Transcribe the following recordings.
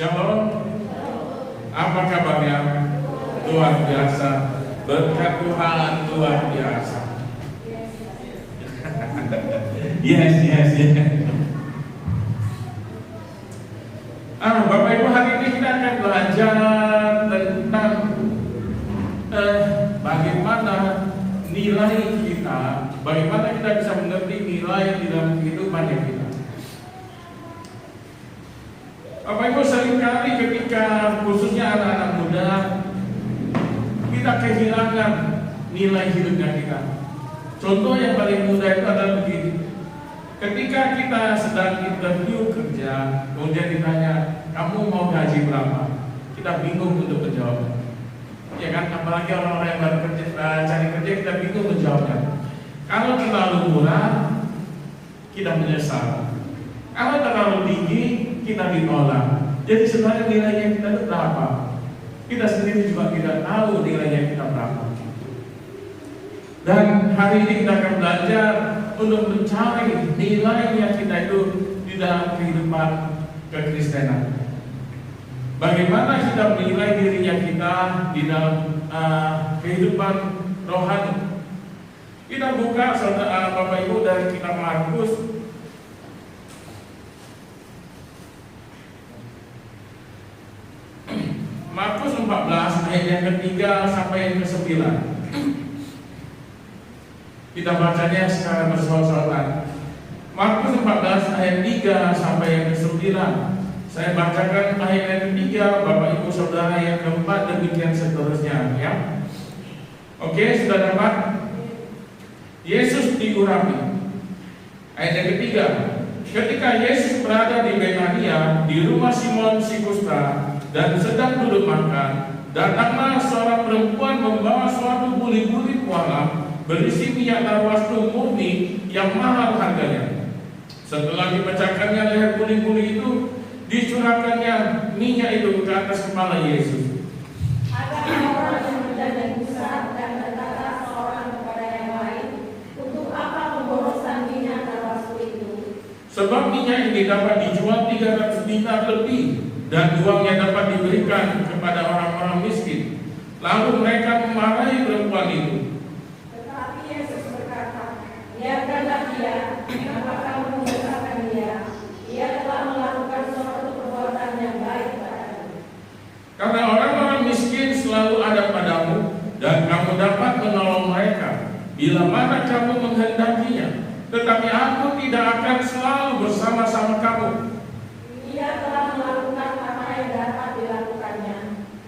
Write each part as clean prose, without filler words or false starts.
Shalom. Apa kabarnya? Luar biasa. Berkat Tuhan luar biasa. Yes. Bapak Ibu, hari ini kita akan belajar tentang bagaimana nilai kita, bagaimana kita bisa mengerti nilai di dalam kehidupan yang kita. Bapak Ibu, seringkali ketika khususnya anak-anak muda kita kehilangan nilai hidupnya kita. Contoh yang paling mudah itu adalah begini. Ketika kita sedang interview kerja, kemudian ditanya, kamu mau gaji berapa? Kita bingung untuk menjawab. Ya kan, apalagi orang-orang yang baru cari kerja, kita bingung menjawabnya. Kalau terlalu murah, kita menyesal. Kalau terlalu tinggi, kita ditolak. Jadi sebenarnya nilainya kita itu berapa? Kita sendiri juga tidak tahu nilainya kita berapa. Dan hari ini kita akan belajar untuk mencari nilainya kita itu di dalam kehidupan kekristenan. Bagaimana kita menilai dirinya kita di dalam kehidupan rohani. Kita buka saudara Bapak Ibu dari kitab Markus. Markus 14 ayat yang ketiga sampai yang ke-9. Kita bacanya secara bersaut-sautan. Markus 14 ayat 3 sampai yang ke-9. Saya bacakan ayat yang ketiga, Bapak Ibu Saudara yang keempat, demikian seterusnya, ya. Oke, sudah dapat? Yesus diurapi. Ayat yang ketiga. Ketika Yesus berada di Betania, di rumah Simon si Kusta, dan sedang duduk makan, datanglah seorang perempuan membawa suatu buli-buli pualam berisi minyak narwastu murni yang mahal harganya. Setelah dipecahkannya leher buli-buli itu, dicurahkannya minyak itu ke atas kepala Yesus. Ada orang yang menjadi gusar dan berkata seorang kepada yang lain, untuk apa pemborosan minyak narwastu itu? Sebab minyak ini dapat dijual 300 dinar lebih, dan uangnya dapat diberikan kepada orang-orang miskin. Lalu mereka memarahi perempuan itu. Tetapi Yesus berkata, biarkanlah dia, kenapa kamu menyusahkan dia? Dia telah melakukan suatu perbuatan yang baik padamu. Karena orang-orang miskin selalu ada padamu, dan kamu dapat menolong mereka bila mana kamu menghendakinya. Tetapi aku tidak akan selalu bersama-sama kamu. Dia telah melakukan apa yang dapat dilakukannya.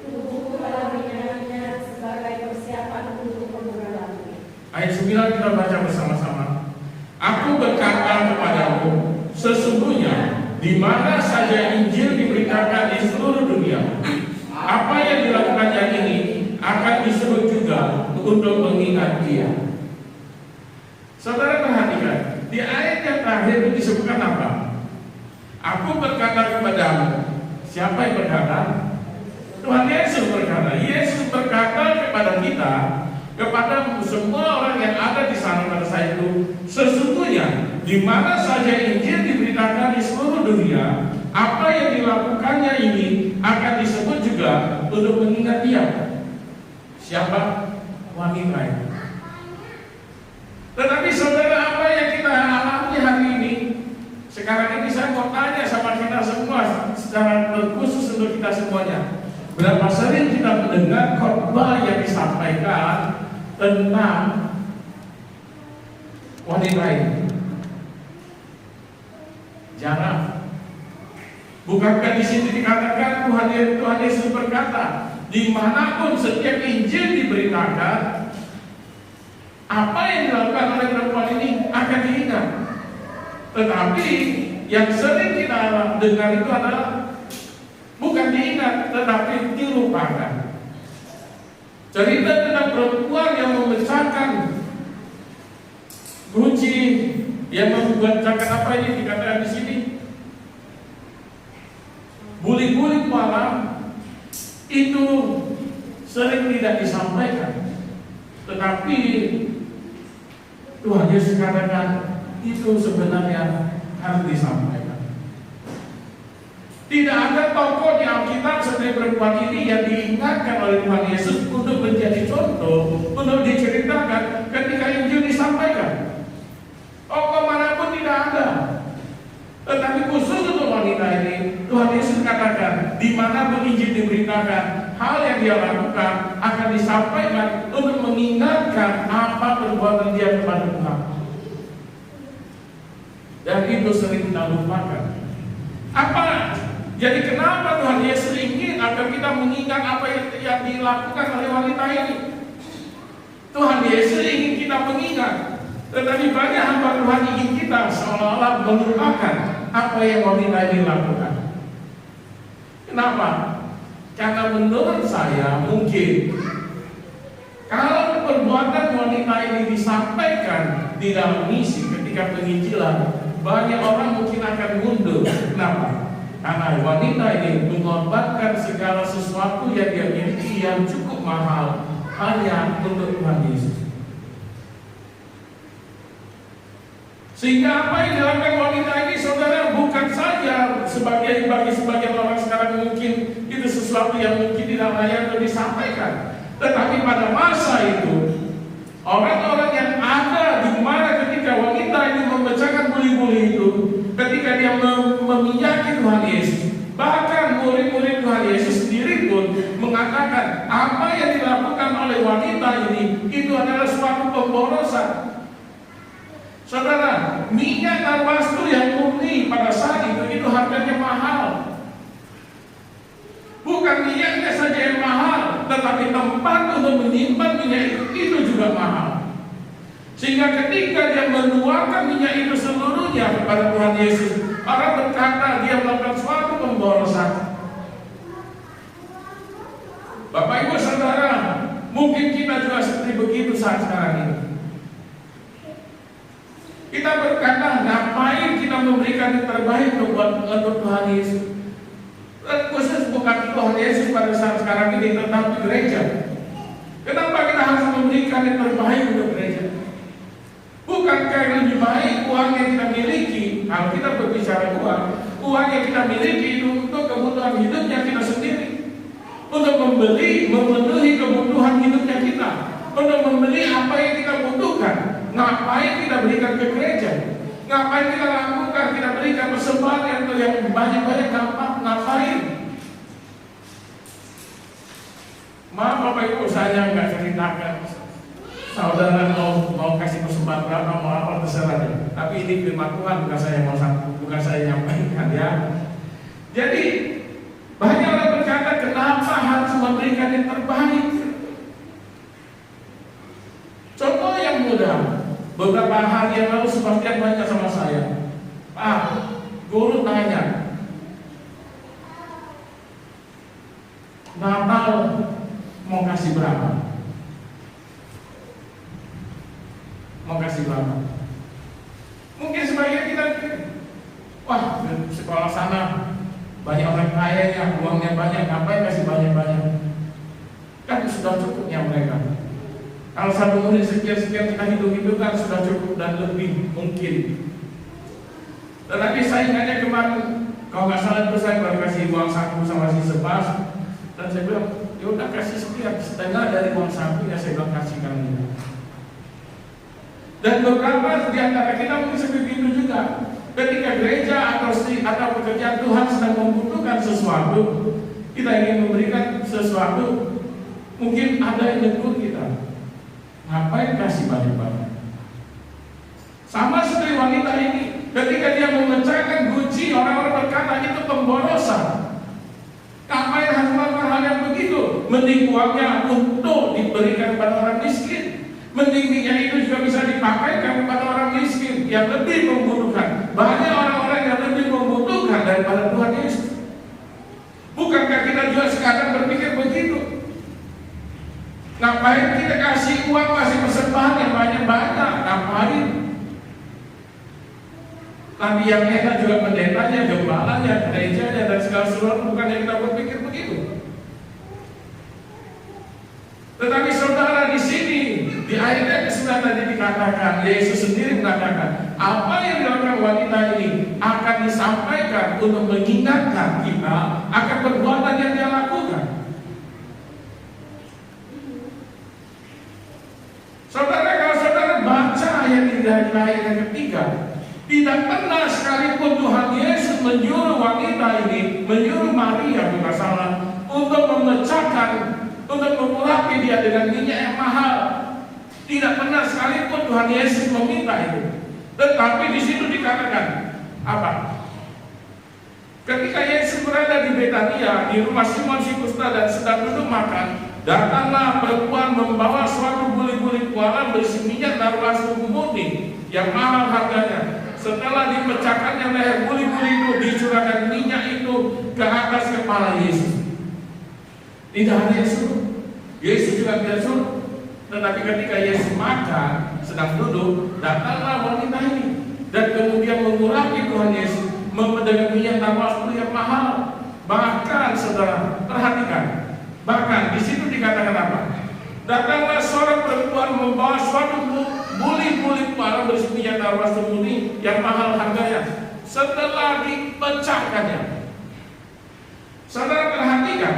Tubuhku telah menyanyinya sebagai persiapan untuk pembunuhan. Ayat 9 kita baca bersama-sama. Aku berkata kepadamu, sesungguhnya di mana saja Injil diberitakan di seluruh dunia, apa yang dilakukannya ini akan disebut juga untuk mengingat dia. Saudara perhatikan, di ayat yang terakhir itu disebutkan apa? Aku berkata kepadamu. Siapa yang berkata? Tuhan Yesus berkata. Yesus berkata kepada kita, kepada semua orang yang ada di sana pada saat itu, sesungguhnya di mana saja Injil diberitakan di seluruh dunia, apa yang dilakukannya ini akan disebut juga untuk mengingat dia. Siapa? Wanita itu. Tetapi saudara, apa yang kita alami hari ini? Sekarang ini saya mau tanya sama kita semua secara khusus untuk kita semuanya. Berapa sering kita mendengar khotbah yang disampaikan tentang wanita ini? Jarang. Bukankah di sini dikatakan Tuhan Yesus berkata, dimanapun setiap Injil diberitakan, apa yang dilakukan oleh perempuan ini akan diingat. Tetapi yang sering kita dengar itu adalah bukan diingat, tetapi dilupakan. Cerita tentang perempuan yang memecahkan guci, yang memecahkan apa ini dikatakan di sini, buli-buli pualam, itu sering tidak disampaikan. Tetapi Tuhan Yesus katakan itu sebenarnya harus disampaikan. Tidak ada tokoh di Alkitab seperti perempuan ini yang diingatkan oleh Tuhan Yesus untuk menjadi contoh, untuk diceritakan ketika Injil disampaikan. Tokoh manapun tidak ada. Tetapi khusus untuk wanita ini, Tuhan Yesus katakan, di mana Injil diberitakan, hal yang dia lakukan akan disampaikan untuk mengingatkan apa perbuatan dia kepada Tuhan. Dan itu sering kita lupakan. Apa? Jadi kenapa Tuhan Yesus ingin agar kita mengingat apa yang dilakukan oleh wanita ini? Tuhan Yesus ingin kita mengingat. Tetapi banyak hamba Tuhan ingin kita seolah-olah melupakan apa yang wanita ini lakukan. Kenapa? Karena menurut saya mungkin kalau perbuatan wanita ini disampaikan di dalam misi ketika penginjilan, banyak orang mungkin akan mundur. Kenapa? Karena wanita ini mengorbankan segala sesuatu yang dia miliki yang cukup mahal hanya untuk Tuhan Yesus. Sehingga apa yang dilakukan wanita ini, saudara, bukan saja bagi sebagian orang sekarang mungkin itu sesuatu yang mungkin tidak layak untuk disampaikan. Tetapi pada masa itu, orang-orang yang ada di mana ketika wanita ini memecahkan buli-buli itu, ketika dia memijaki Tuhan Yesus, bahkan murid-murid Tuhan Yesus sendiri pun mengatakan apa yang dilakukan oleh wanita ini itu adalah suatu pemborosan. Saudara, minyak narwastu yang murni pada saat itu harganya mahal. Bukan minyaknya saja yang mahal, tetapi tempat untuk menyimpan minyak itu juga mahal. Sehingga ketika dia menuangkan minyak itu seluruhnya kepada Tuhan Yesus, orang berkata dia melakukan suatu pemborosan. Bapak Ibu Saudara, mungkin kita juga seperti begitu saat sekarang ini. Kita berkata, ngapain kita memberikan yang terbaik untuk Tuhan Yesus? Khusus bukan Tuhan Yesus pada saat sekarang ini, tetapi gereja. Kenapa kita harus memberikan yang terbaik untuk gereja? Bukankah lebih baik uang yang kita miliki, kalau kita berbicara uang yang kita miliki itu untuk kebutuhan hidupnya kita sendiri, untuk memenuhi kebutuhan hidupnya kita, untuk membeli apa yang kita butuhkan. Ngapain kita berikan ke gereja? Ngapain kita lakukan? Kita berikan persembahan yang banyak-banyak, ngapain? Maaf Bapak Ibu, saya nggak ceritakan saudara mau kasih persembahan berapa, mau apa terserah deh. Tapi ini firman Tuhan, bukan saya nyampaikan ya. Jadi banyak orang berkata, kenapa harus memberikan yang terbaik? Contoh yang mudah. Beberapa hari yang lalu Sebastian tanya sama saya, Pak, guru tanya, Natal mau kasih berapa? Mau kasih berapa? Mungkin sebagian kita pikir, wah, di sekolah sana banyak orang kaya yang uangnya banyak, ngapain kasih banyak-banyak? Kan sudah cukupnya mereka. Kalau satu murid sekian-sekian kita hitung-hitung kan sudah cukup dan lebih mungkin. Tetapi saya ingatnya kemarin, kalau nggak salah itu saya baru kasih uang saku sama si Sebas, dan saya bilang, ya udah kasih sekian, setengah dari uang saku ya saya bilang kasihkan ini. Dan beberapa di antara kita mungkin seperti itu juga. Ketika gereja atau pekerjaan Tuhan sedang membutuhkan sesuatu, kita ingin memberikan sesuatu, mungkin ada yang negur kita. Ngapain kasih banyak-banyak? Sama seperti wanita ini, ketika dia memecahkan guci, orang-orang berkata itu pemborosan. Ngapain harus melakukan hal yang begitu? Mending uangnya untuk diberikan kepada orang miskin. Mending minyak itu juga bisa dipakaikan kepada orang miskin yang lebih membutuhkan. Banyak orang-orang yang lebih membutuhkan daripada Tuhan Yesus. Bukankah kita juga sekarang berpikir begitu? Ngapain kita kasih uang, kasih persembahan yang banyak-banyak? Ngapain? Tapi yang enak juga pendetanya, gembalanya, gerejanya, dan segala sesuatu, bukan yang kita berpikir begitu. Tetapi saudara, di sini di ayat ke-9 tadi dikatakan, Yesus sendiri mengatakan, apa yang dilakukan wanita ini akan disampaikan sampaikan untuk mengingatkan kita akan perbuatan yang dia lakukan. Saudara, kalau saudara baca ayat yang ketiga, tidak pernah sekalipun Tuhan Yesus menyuruh wanita ini, menyuruh Maria bukan salah, untuk memecahkan, untuk mengurapi dia dengan minyak yang mahal. Tidak pernah sekalipun Tuhan Yesus meminta itu. Tetapi di situ dikatakan apa? Ketika Yesus berada di Betania, di rumah Simon si kusta dan sedang duduk makan, datanglah perempuan membawa suatu buli-buli pualam berisi minyak narwastu murni yang mahal harganya. Setelah dipecahkannya leher buli-buli itu, dicurahkan minyak itu ke atas kepala Yesus. Tidak ada yang suruh, Yesus juga tidak suruh. Tetapi ketika Yesus makan, sedang duduk, datanglah wanita ini dan kemudian mengurapi Tuhan Yesus dengan minyak narwastu yang mahal. Bahkan saudara, perhatikan, bahkan di situ dikatakan apa? Datanglah seorang perempuan membawa suatu buli-buli pualam berisi minyak narwastu murni yang mahal harganya. Setelah dipecahkannya, saudara perhatikan,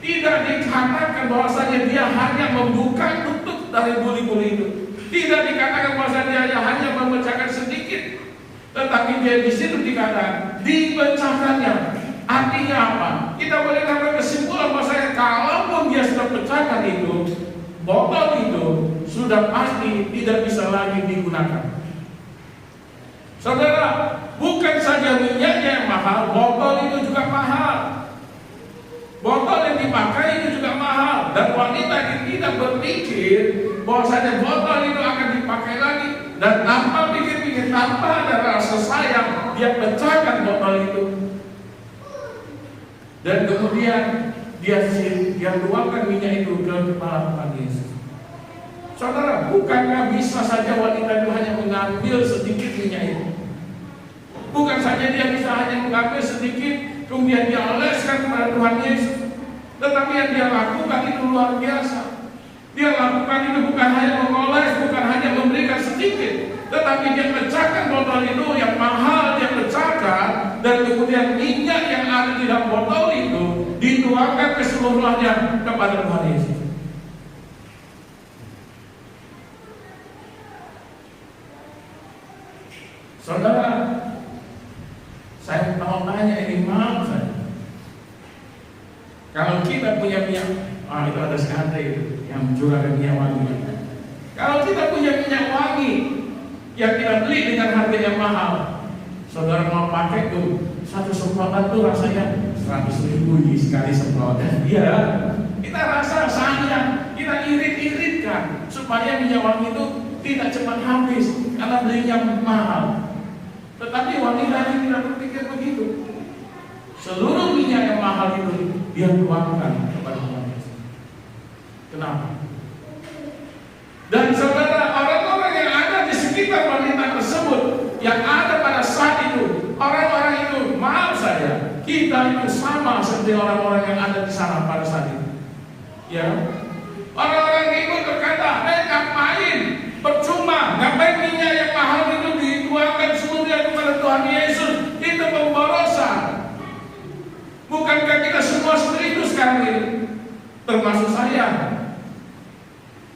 tidak dikatakan bahwasanya dia hanya membuka tutup dari buli-buli itu. Tidak dikatakan bahwasanya dia hanya memecahkan sedikit, tetapi dia di situ dikatakan dipecahkannya. Artinya apa? Kita boleh dapat kesimpulan bahwasanya kalaupun dia sudah pecahkan itu, botol itu sudah pasti tidak bisa lagi digunakan. Saudara, bukan saja minyaknya yang mahal, botol itu juga mahal. Botol yang dipakai itu juga mahal. Dan wanita ini tidak berpikir bahwasanya botol itu akan dipakai lagi. Dan tanpa pikir-pikir, tanpa ada rasa sayang, dia pecahkan botol itu. Dan kemudian dia tuangkan minyak itu ke kepala Tuhan Yesus. Saudara, bukankah bisa saja wanita itu hanya mengambil sedikit minyak itu? Bukan saja dia bisa hanya mengambil sedikit, kemudian dia oleskan kepada Tuhan Yesus. Tetapi yang dia lakukan itu luar biasa. Dia lakukan itu bukan hanya mengoles, bukan hanya memberikan sedikit, tetapi dia pecahkan botol itu yang mahal, dia pecahkan, dan kemudian minyak yang ada di dalam botol itu dituangkan keseluruhannya kepada Tuhan Yesus. Saudara, saya mau tanya ini, maaf saya. Kalau kita punya minyak, itu ada sekante itu yang curahkan minyak wangi. Kalau kita punya minyak wangi yang kita beli dengan harga yang mahal, saudara mau pakai tuh satu semprotan tuh rasanya 100.000 sekali semprotan. Iya, kita rasa sayang, kita irit-iritkan supaya minyak wangi itu tidak cepat habis karena belinya mahal. Tetapi wanita ini tidak berpikir begitu. Seluruh minyak yang mahal itu dia tuangkan kepada Tuhan Yesus. Kenapa? Dan saudara, orang-orang yang ada di sekitar wanita tersebut, yang ada pada saat itu, orang-orang itu, maaf saya, kita itu sama seperti orang-orang yang ada di sana pada saat itu. Ya, orang-orang itu berkata, ngapain? Percuma, ngapain minyak yang mahal itu dituangkan seluruhnya kepada Tuhan Yesus? Itu pemborosan. Bukankah kita semua seperti itu sekarang ini? Termasuk saya.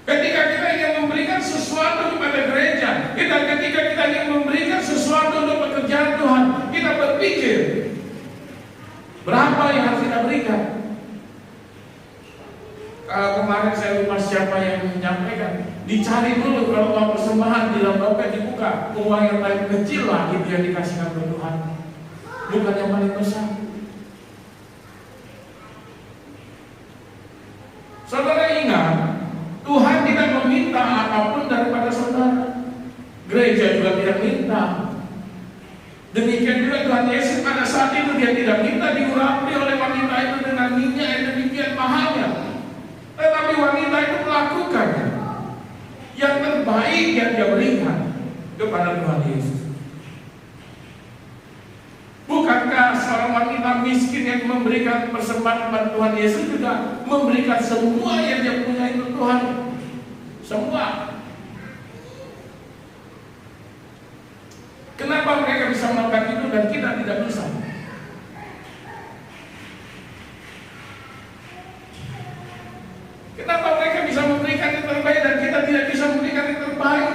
Ketika kita ingin memberikan sesuatu kepada gereja, ketika kita ingin memberikan sesuatu untuk pekerjaan Tuhan, kita berpikir berapa yang harus kita berikan. Kemarin saya lupa siapa yang menyampaikan, dicari dulu kalau uang persembahan di dalam dompet dibuka, uang yang paling kecil lah itu yang dikasihkan ke Tuhan, bukan yang paling besar. Saudara ingat, Tuhan tidak meminta apapun daripada saudara. Gereja juga tidak minta. Demikian juga Tuhan Yesus pada saat itu dia tidak minta diurapi oleh wanita itu dengan minyak yang demikian mahalnya. Tetapi wanita itu melakukannya. Yang terbaik yang dia berikan kepada Tuhan Yesus. Bukankah seorang wanita miskin yang memberikan persembahan kepada Tuhan Yesus juga memberikan semua yang dia punya itu Tuhan? Semua. Kenapa mereka bisa melakukan itu? dan kita tidak bisa. Kenapa mereka bisa memberikan yang terbaik dan kita tidak bisa memberikan yang terbaik?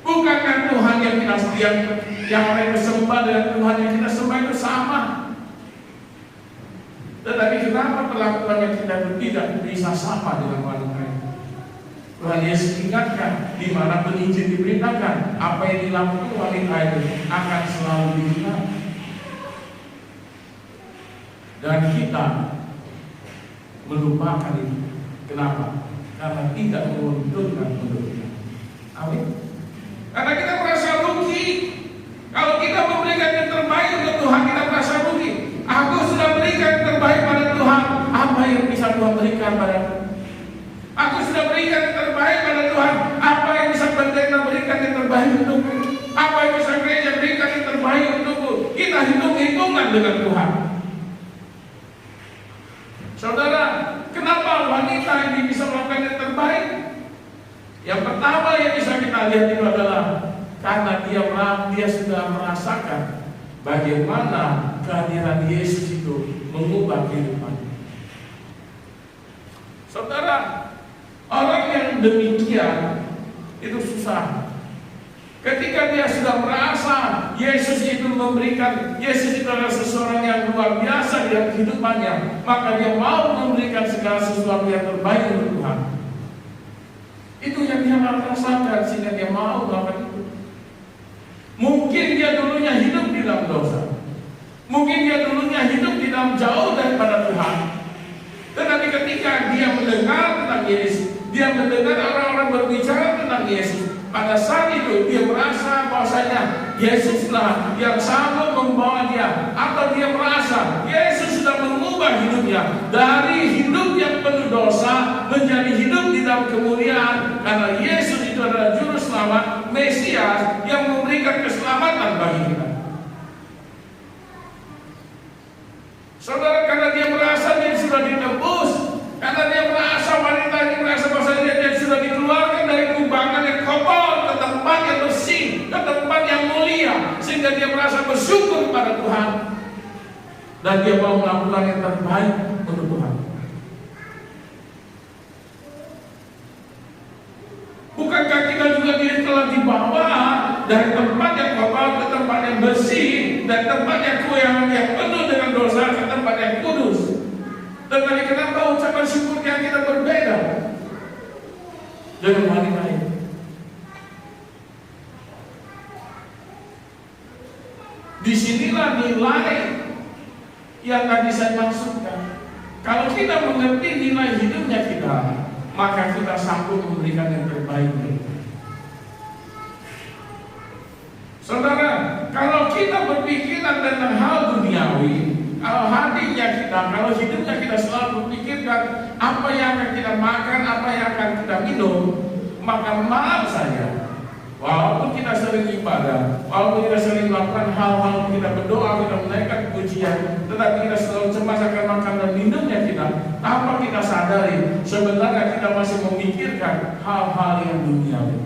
Bukankah Tuhan yang kita yang mereka sembah dengan Tuhan yang kita sembah itu sama? Tetapi kenapa perlakuan yang kita tidak bisa sama dengan wanita ini? Tuhan Yesus ingatkan di mana penginjil diberitakan apa yang dilakukan wanita itu akan selalu diingat. Dan kita melupakan itu. Kenapa? Karena tidak menguntungkan menurutnya. Amin. Karena kita merasa rugi. Kalau kita memberikan yang terbaik untuk Tuhan, kita merasa rugi. Aku sudah berikan yang terbaik pada Tuhan. Apa yang bisa Tuhan berikan padaku? Aku sudah berikan yang terbaik pada Tuhan. Apa yang bisa pendeta berikan yang terbaik untukku? Apa yang bisa gereja berikan yang terbaik untukku? Kita hitung-hitungan dengan Tuhan. Saudara, kenapa wanita ini bisa melakukan yang terbaik? Yang pertama yang bisa kita lihat itu adalah karena dia sudah merasakan bagaimana kehadiran Yesus itu mengubah kehidupannya. Saudara, orang yang demikian itu susah. Ketika dia sudah merasa Yesus itu Yesus itu adalah seseorang yang luar biasa dalam kehidupannya, maka dia mau memberikan segala sesuatu yang terbaik untuk Tuhan. Itu yang dia rasakan sehingga dia mau melakukan itu. Mungkin dia dulunya hidup di dalam dosa, mungkin dia dulunya hidup di dalam jauh daripada Tuhan. Tetapi ketika dia mendengar tentang Yesus, dia mendengar orang-orang berbicara tentang Yesus, pada saat itu dia merasa bahwasanya Yesuslah yang sanggup membawa dia, atau dia merasa Yesus sudah mengubah hidupnya dari hidup yang penuh dosa menjadi hidup di dalam kemuliaan, karena Yesus itu adalah juru selamat, Mesias yang memberikan keselamatan bagi kita. Saudara, karena dia merasa dia sudah ditebus, karena dia merasa wanita ini merasa bahwasanya dia sudah dikeluarkan dari kubangan yang kotor ke tempat yang bersih, ke tempat yang mulia, sehingga dia merasa bersyukur pada Tuhan dan dia mau melakukan yang terbaik untuk Tuhan. Bukankah kita juga telah dibawa dari tempat yang kotor ke tempat yang bersih, dan tempat yang penuh dengan dosa ke tempat yang kudus? Tetapi kenapa ucapan syukur yang kita berbeda dengan wanita ini? Disinilah nilai yang tadi saya maksudkan. Kalau kita mengerti nilai hidupnya kita, maka kita sanggup memberikan yang terbaik. Saudara, kalau kita berpikiran tentang hal duniawi, kalau hatinya kita, kalau hidupnya kita selalu berpikirkan apa yang akan kita makan, apa yang akan kita minum, maka maaf saja, walaupun kita sering ibadah, walaupun kita sering melakukan hal-hal, kita berdoa, kita menaikkan pujian, tetapi kita selalu cemas akan makan dan minumnya kita, tanpa kita sadari sebenarnya kita masih memikirkan hal-hal yang duniawi.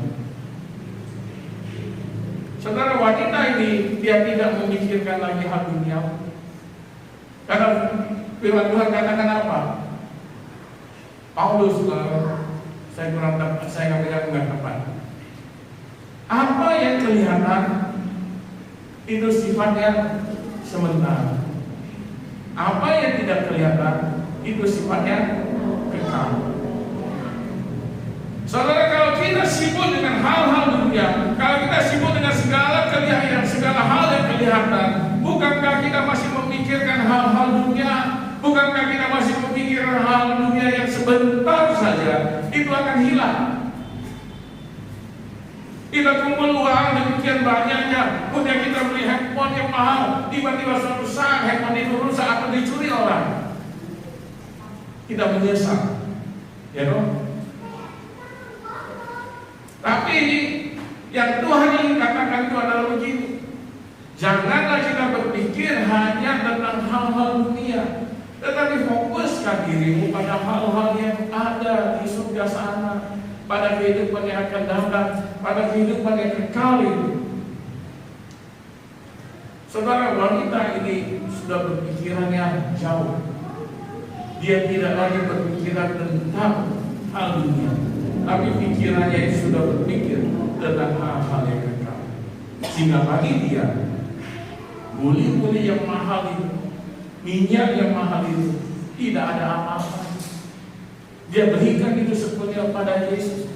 Saudara, wanita ini dia tidak memikirkan lagi hal duniawi. Karena firman Tuhan katakan apa? Paulus, saya nggak bilang tepat. Apa yang kelihatan itu sifatnya sementara. Apa yang tidak kelihatan itu sifatnya kekal. Saudara, kalau kita sibuk dengan hal-hal dunia, kalau kita sibuk dengan segala kelihatan, segala hal yang kelihatan, bukankah kita masih memikirkan hal-hal dunia? Bukankah kita masih memikirkan hal dunia yang sebentar saja itu akan hilang? Kita kumpul uang demikian banyaknya, kemudian kita beli handphone yang mahal, tiba-tiba suatu saat handphone itu rusak atau dicuri orang, kita menyesal, ya dong. Tapi yang Tuhan ingin katakan itu adalah begini: janganlah kita berpikir hanya tentang hal-hal dunia, tetapi fokuskan dirimu pada hal-hal yang ada di surga sana, pada kehidupan yang akan datang, pada kehidupan yang kekal itu. Saudara, wanita ini sudah berpikirannya jauh. Dia tidak lagi berpikiran tentang hal dunia, tapi pikirannya sudah berpikir tentang hal-hal yang kekal. Sehingga bagi dia, buli-buli yang mahal itu, minyak yang mahal itu, tidak ada apa-apa. Dia berikan itu sepenuhnya pada Yesus,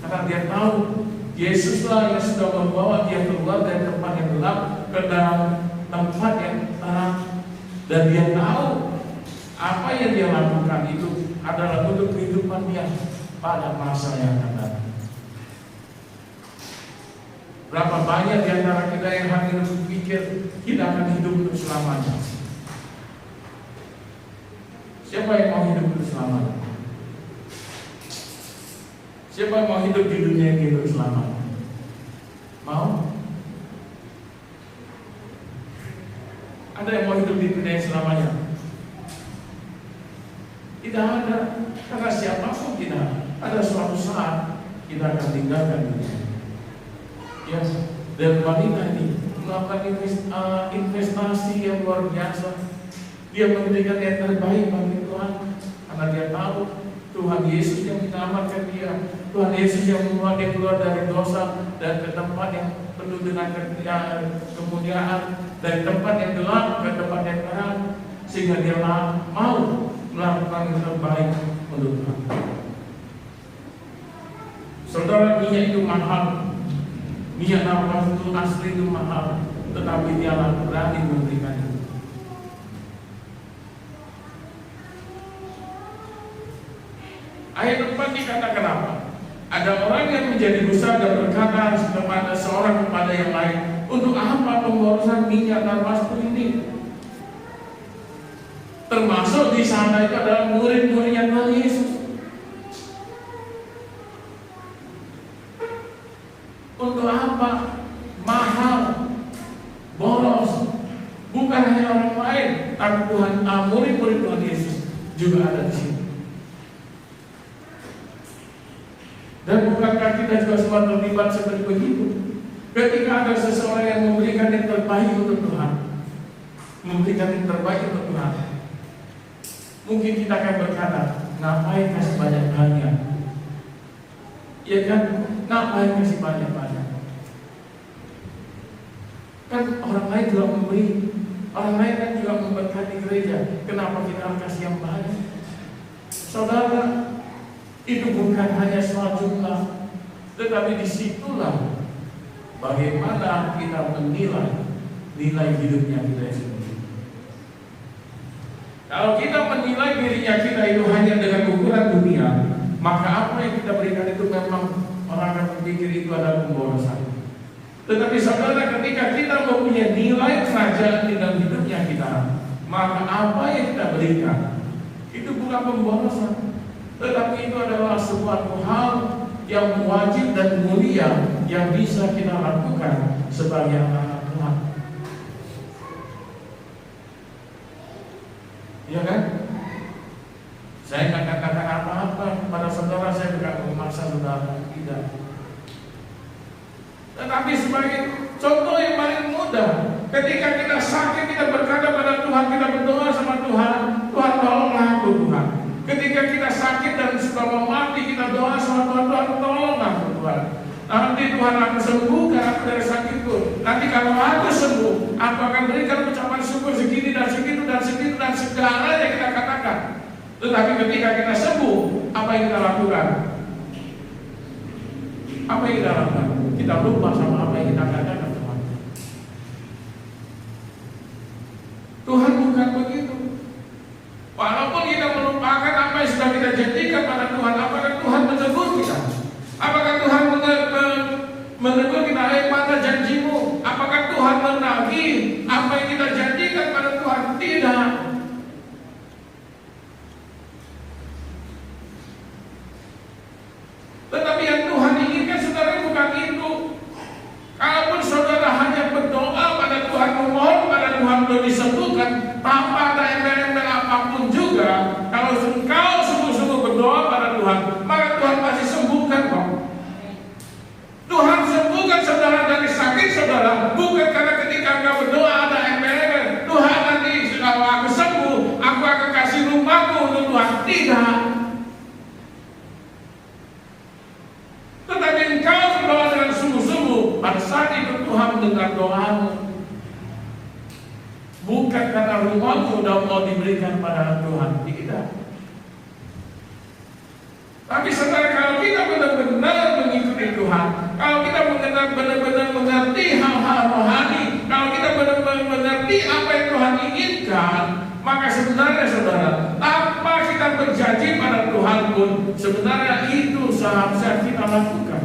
karena dia tahu Yesuslah yang sudah membawa dia keluar dari tempat yang gelap ke dalam tempat yang terang. Dan dia tahu apa yang dia lakukan itu adalah untuk kehidupan dia pada masa yang akan datang. Berapa banyak di antara kita yang hari ini berpikir kita akan hidup untuk selamanya. Siapa yang mau hidup untuk selamanya? Siapa yang mau hidup di dunia ini untuk selamanya? Mau? Ada yang mau hidup di dunia yang selamanya? Tidak ada. Karena siapapun kita, ada suatu saat kita akan tinggalkan dunia. Ya, dan wanita ini melakukan investasi yang luar biasa. Dia memberikan yang terbaik bagi Tuhan, karena dia tahu Tuhan Yesus yang menyelamatkan dia, Tuhan Yesus yang membawa dia keluar dari dosa dan ke tempat yang penuh dengan kemuliaan, dari tempat yang gelap ke tempat yang terang, sehingga dia mau melakukan yang terbaik untuk Tuhan. Saudara, minyak itu mahal. Minyak nafas itu asli itu mahal, tetapi dia berani memberikannya. Ayat 4 dikatakan apa? Ada orang yang menjadi dosa dan berkata kepada seorang kepada yang lain, untuk apa pemborosan minyak nafas ini? Termasuk di sana itu adalah murid-muridnya Tuhan Yesus. Untuk apa? Mahal, boros. Bukan hanya orang lain, tapi Tuhan, murid-murid Tuhan Yesus juga ada di sini. Dan bukankah kita juga semua terlibat seperti begitu? Ketika ada seseorang yang memberikan yang terbaik untuk Tuhan, memberikan yang terbaik untuk Tuhan, mungkin kita akan berkata, ngapain kasih banyak-banyak? Ya kan? Ngapain kasih banyak-banyak? Kan orang lain juga memberi, orang lain kan juga memberkati gereja. Kenapa kita harus kasih yang banyak? Saudara, itu bukan hanya soal jumlah, tetapi disitulah bagaimana kita menilai nilai hidupnya kita sendiri. Kalau kita menilai dirinya kita itu hanya dengan ukuran dunia, maka apa yang kita berikan itu memang orang akan berpikir itu adalah pemborosan. Tetapi saudara, ketika kita mempunyai nilai kerajaan di dalam hidupnya kita, maka apa yang kita berikan itu bukan pemborosan, tetapi itu adalah sebuah hal yang wajib dan mulia yang bisa kita lakukan sebagai anak Tuhan. Ya kan? Saya tidak katakan apa-apa kepada saudara, saya bukan memaksa saudara, tidak. Tetapi sebagai contoh yang paling mudah, ketika kita sakit, kita berkata pada Tuhan, kita berdoa sama Tuhan, Tuhan tolonglah aku Tuhan. Ketika kita sakit dan sudah mau mati, kita doa sama Tuhan, Tuhan tolonglah aku Tuhan. Nanti Tuhan akan sembuhkan aku dari sakitku. Nanti kalau aku sembuh, aku akan berikan ucapan syukur segini dan segitu dan segitu dan segala yang kita katakan. Tetapi ketika kita sembuh, apa yang kita lakukan? Apa yang kita lakukan? Kita lupa sama apa yang kita katakan Tuhan. Tuhan bukan begitu. Walaupun kita melupakan apa yang sudah kita janjikan pada Tuhan, apakah Tuhan menegur kita? Apakah Tuhan menegur kita, mana janjimu? Apakah Tuhan menagih apa yang kita janjikan pada Tuhan? Tidak. Tetapi yang Tuhan inginkan saudara bukan itu. Kalaupun saudara hanya berdoa pada Tuhan, memohon pada Tuhan untuk disembuhkan tanpa ada embel-embel apapun juga, kalau engkau sungguh-sungguh berdoa pada Tuhan, maka Tuhan pasti sembuhkan kok. Tuhan sembuhkan saudara dari sakit saudara bukan karena ketika doamu, bukan karena rumahmu udah mau diberikan pada Tuhan. Tidak. Tapi saudara, kalau kita benar-benar mengikuti Tuhan, kalau kita benar-benar mengerti hal-hal rohani, kalau kita benar-benar mengerti apa yang Tuhan inginkan, maka sebenarnya saudara, tanpa kita berjanji pada Tuhan pun, sebenarnya itu seharusnya kita lakukan.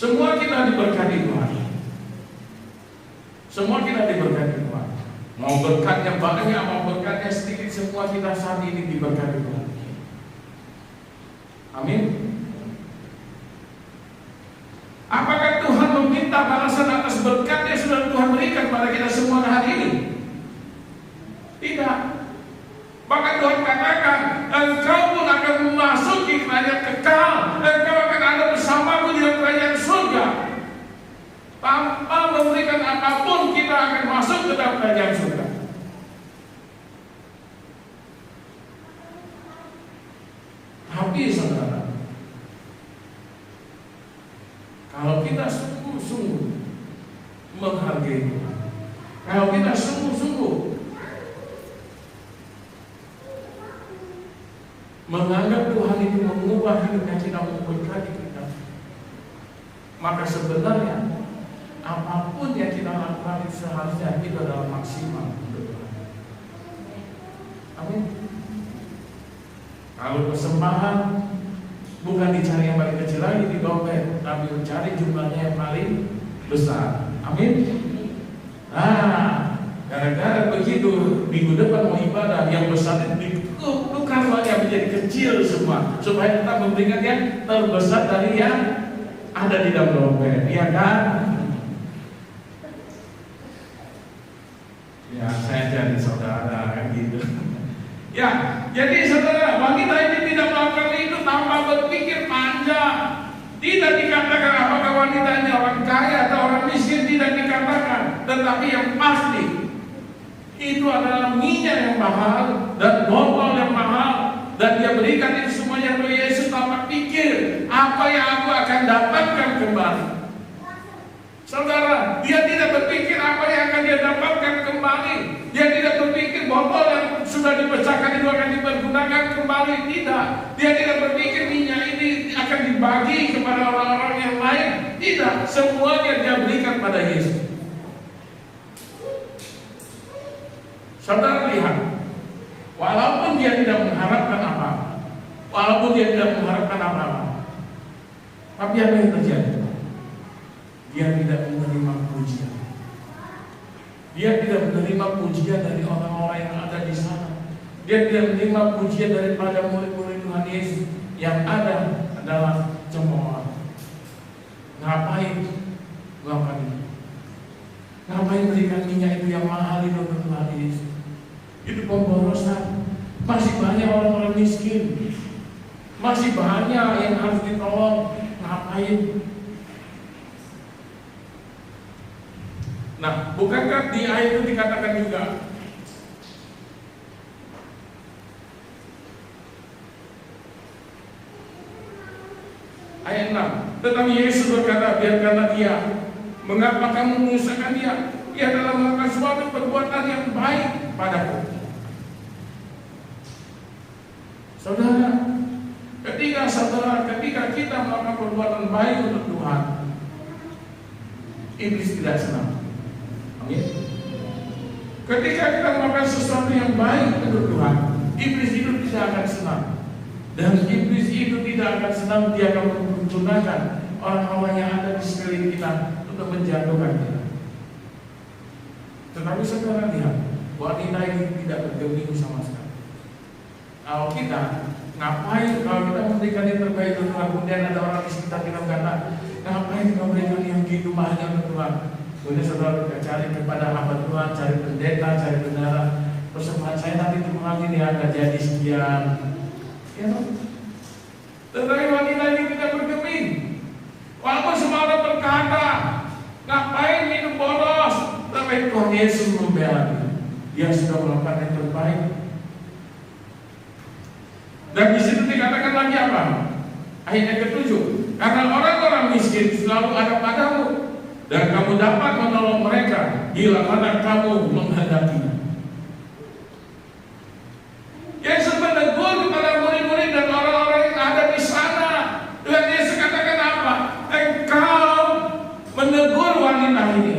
Semua kita diberkati Tuhan. Semua kita diberkati Tuhan. Mau berkatnya banyak, mau berkatnya sedikit, semua kita saat ini diberkati Tuhan. Amin. Apakah Tuhan meminta balasan atas berkat yang sudah Tuhan berikan pada kita semua hari ini? Tidak. Bahkan Tuhan katakan, engkau pun akan memasuki kerajaan kekal, engkau akan ada bersamaku di dalam kerajaan surga. Tanpa memberikan apapun, kita akan masuk ke dalam kerajaan surga. Tapi saudara, kalau kita sungguh-sungguh menghargai Tuhan, kalau kita sungguh-sungguh menganggap Tuhan itu mengubah hidupnya kita, memberkati kita, maka sebenarnya apapun yang kita lakukan itu seharusnya kita adalah maksimal untuk Tuhan. Amin. Kalau persembahan bukan dicari yang paling kecil lagi di dompet, tapi mencari jumlahnya yang paling besar. Amin. Nah, gara-gara begitu minggu depan mau ibadah, yang besar itu tukar yang menjadi kecil semua, supaya kita memberikan yang terbesar dari yang ada di dalam dompet, ya kan? Ya, saya jadi saudara kan gitu. Ya, jadi saudara, wanita ini tidak melakukan itu tanpa berpikir panjang. Tidak dikatakan apakah wanita ini orang kaya atau orang miskin, tidak dikatakan. Tetapi yang pasti itu adalah minyak yang mahal dan botol yang mahal, dan dia berikan itu semuanya kepada Yesus tanpa pikir apa yang aku akan dapatkan kembali. Saudara, dia tidak berpikir apa yang akan dia dapatkan kembali. Dia tidak berpikir botol yang sudah dipecahkan itu akan dipergunakan kembali. Tidak. Dia tidak berpikir minyak ini akan dibagi kepada orang-orang yang lain. Tidak. Semuanya dia berikan pada Yesus. Saudara lihat, walaupun dia tidak mengharapkan apa-apa, tapi apa yang terjadi? Dia tidak menerima pujian. Dia tidak menerima pujian dari orang-orang yang ada di sana. Dia tidak menerima pujian daripada murid-murid Tuhan Yesus. Yang ada adalah cemooh. Ngapain itu? Ngapain berikan minyak itu yang mahal itu untuk Tuhan Yesus? Itu pemborosan. Masih banyak orang-orang miskin, masih banyak yang harus ditolong. Ngapain? Nah, bukankah di ayat itu dikatakan juga ayat 6, tetapi Yesus berkata, biarkanlah dia. Mengapa kamu menyusahkan dia? Ia adalah melakukan suatu perbuatan yang baik padaku. Saudara, ketika kita melakukan perbuatan baik untuk Tuhan, iblis tidak senang. Amin. Ketika kita melakukan sesuatu yang baik untuk Tuhan, iblis itu tidak akan senang. Dan iblis itu tidak akan senang, dia akan menggunakan orang-orang yang ada di sekeliling kita untuk menjatuhkan kita. Tetapi saudara lihat, wanita ini tidak bergeming sama sekali. Kalau kita ngapain, kalau kita memberikan yang terbaik untuk Tuhan, kemudian ada orang di sekitar kita berkata, ngapain kita memberikan yang gitu banyak untuk Tuhan? Kemudian saudara cari kepada hamba Tuhan, cari pendeta, cari bendara, persembahan saya nanti Tuhan ini akan jadi sekian. Ya, tetapi wanita ini tidak bergeming. Walaupun semua orang berkata, ngapain minum boros? Tapi Tuhan Yesus membela dia. dia sudah melakukan yang terbaik. Dan di situ dikatakan lagi apa? Ayat yang ke-7, karena orang-orang miskin selalu ada padamu, dan kamu dapat menolong mereka bila mana kamu menghendakinya. Yesus menegur kepada murid-murid dan orang-orang yang ada di sana. Dan Yesus katakan apa? Engkau menegur wanita ini.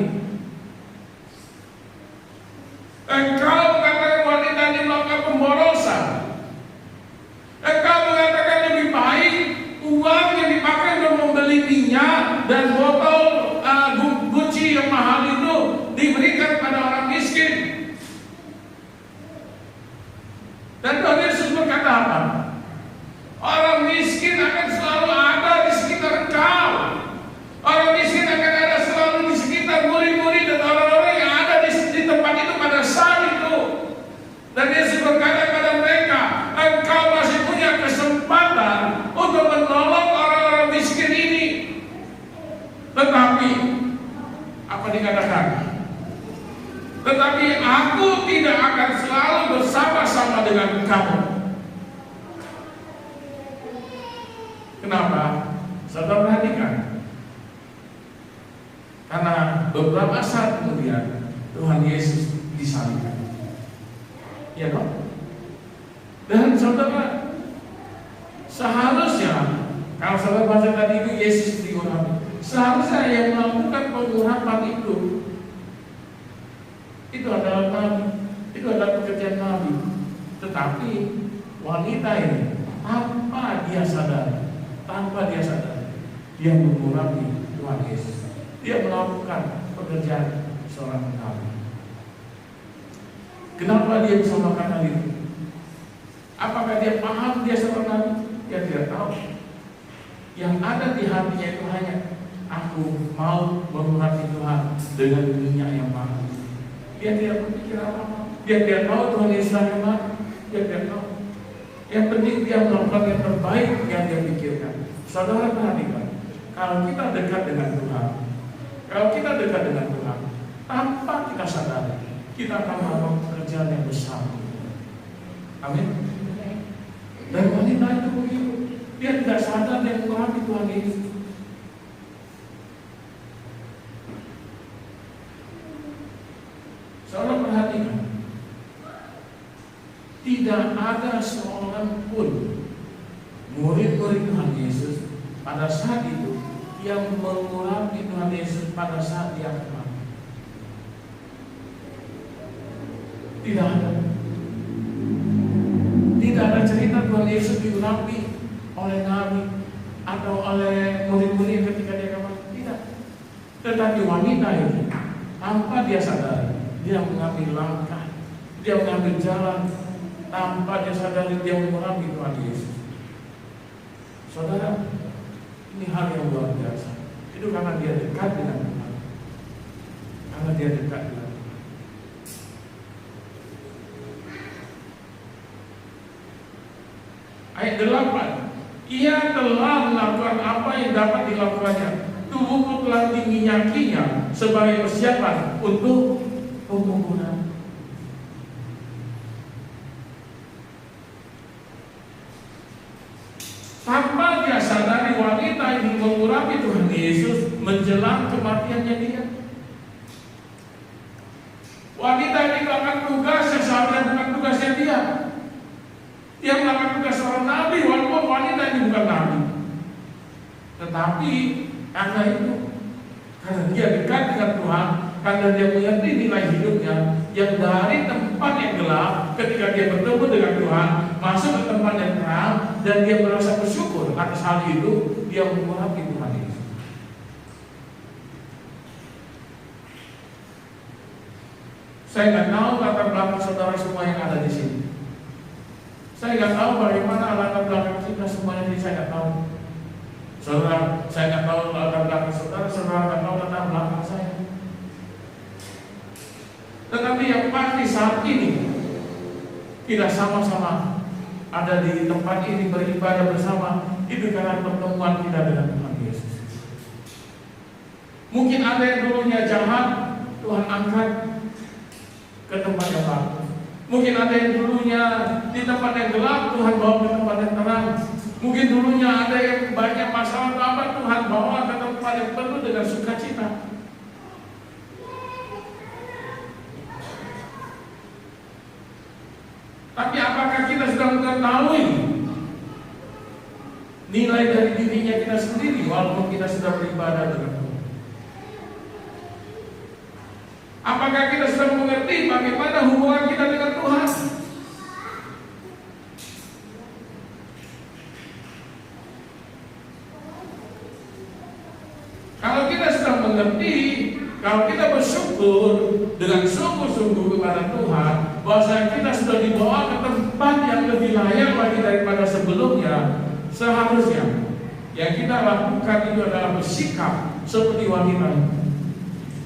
Engkau mengatakan wanita ini melakukan pemborosan. Engkau mengatakan lebih baik uang yang dipakai untuk membeli minyak dan botol Gucci yang mahal itu diberikan pada orang miskin. Dan Tuhan Yesus berkata apa? Orang miskin akan selalu ada di sekitar engkau. Orang miskin akan ada selalu di sekitar murid-murid dan orang-orang yang ada di tempat itu pada saat itu. Dan Yesus berkata kepada mereka, engkau masih punya kesempatan untuk menolong orang-orang miskin ini. Tetapi apa dikatakan? Tetapi aku tidak akan selalu bersama-sama dengan kamu. Kenapa? Saudara perhatikan. Karena beberapa saat kemudian Tuhan Yesus disalibkan. Ya dong? Dan saudara, seharusnya kalau saudara baca tadi itu Yesus diurapi. Seharusnya yang melakukan pengurapan itu adalah Nabi, itu adalah pekerjaan Nabi. Tetapi wanita ini tanpa dia sadar, dia mengurapi Tuhan Yesus. Dia melakukan pekerjaan seorang Nabi. Kenapa dia bisa melakukan hal itu? Apakah dia paham dia seorang Nabi? Dia tidak tahu. Yang ada di hatinya itu hanya, aku mau mengurapi Tuhan dengan minyak yang mahal. Dia tidak berpikir apa-apa. Dia tidak tahu Tuhan Yesus yang mana. Dia tidak tahu. Yang penting dia melakukan yang terbaik yang dia pikirkan. Saudara perhatikan, kalau kita dekat dengan Tuhan, tanpa kita sadari, kita akan melakukan pekerjaan yang besar. Amin. Dan wanita itu begitu. Dia tidak sadar dia mengurapi Tuhan Yesus. Saudara perhatikan, tidak ada seorang pun murid-murid Tuhan Yesus pada saat itu yang mengurapi Tuhan Yesus pada saat dia akan mati. Tidak ada. Tidak ada cerita Tuhan Yesus diurapi oleh Nabi atau oleh murid-murid ketika dia akan mati. Tidak. Tetapi wanita ini tanpa dia sadari, dia mengambil langkah, dia mengambil jalan tanpa dia sadari dia mengurapi Tuhan Yesus. Saudara, ini hal yang luar biasa. Itu karena dia dekat dengan Tuhan. Karena dia dekat dengan Tuhan. Ayat 8, ia telah melakukan apa yang dapat dilakukannya. Tubuhku telah diminyakinya sebagai persiapan untuk penguburan. Tanpa dia sadari wanita ini mengurapi Tuhan Yesus menjelang kematiannya dia. Wanita ini melakukan tugas yang seharusnya bukan tugasnya dia. Dia melakukan tugas seorang nabi walaupun wanita ini bukan nabi. Tetapi karena itu, karena dia dekat dengan Tuhan, karena dia mengerti nilai hidupnya yang dari tempat yang gelap, ketika dia bertemu dengan Tuhan, masuk ke tempat yang terang, dan dia merasa bersyukur atas hal itu, dia mengurapi Tuhan Yesus. Saya nggak tahu latar belakang saudara semua yang ada di sini. Saya nggak tahu bagaimana latar belakang kita semuanya ini, saya nggak tahu. Saudara, saya nggak tahu latar belakang saudara, saudara nggak tahu latar belakang saya. Tetapi yang pasti saat ini kita sama-sama ada di tempat ini beribadah bersama, itu karena pertemuan kita dengan Tuhan Yesus. Mungkin ada yang dulunya jahat, Tuhan angkat ke tempat yang bagus. Mungkin ada yang dulunya di tempat yang gelap, Tuhan bawa ke tempat yang terang. Mungkin dulunya ada yang banyak masalah, apa Tuhan bawa ke tempat yang penuh dengan sukacita. Tapi apakah kita sudah mengetahui nilai dari dirinya kita sendiri walaupun kita sudah beribadah dengan Tuhan? Apakah kita sudah mengerti bagaimana hubungan kita dengan Tuhan? Kalau kita sudah mengerti, kalau kita bersyukur dengan sungguh-sungguh kepada Tuhan, bahwa kita sudah dibawa ke tempat yang lebih layak lagi daripada sebelumnya, seharusnya yang kita lakukan itu adalah bersikap seperti wanita.